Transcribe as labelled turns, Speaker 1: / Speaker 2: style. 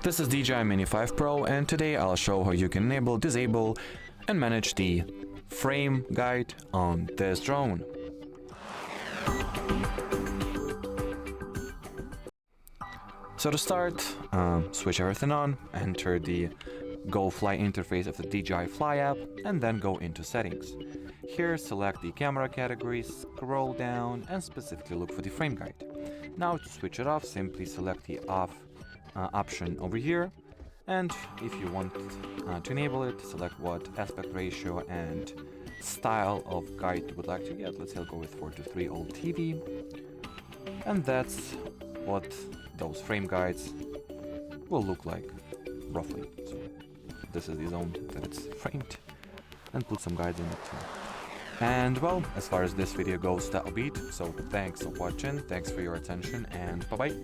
Speaker 1: This is DJI Mini 5 Pro, and today I'll show how you can enable, disable and manage the frame guide on this drone. So to start, switch everything on, enter the Go Fly interface of the DJI Fly app, and then go into settings. Here select the camera category, scroll down and specifically look for the frame guide. Now to switch it off, simply select the off option over here, and if you want to enable it, select what aspect ratio and style of guide you would like to get. Let's say I'll go with 4:3 old TV, and that's what those frame guides will look like roughly. So this is the zone that it's framed, and put some guides in it too. And well, as far as this video goes, that'll be it. So thanks for watching, thanks for your attention, and bye bye.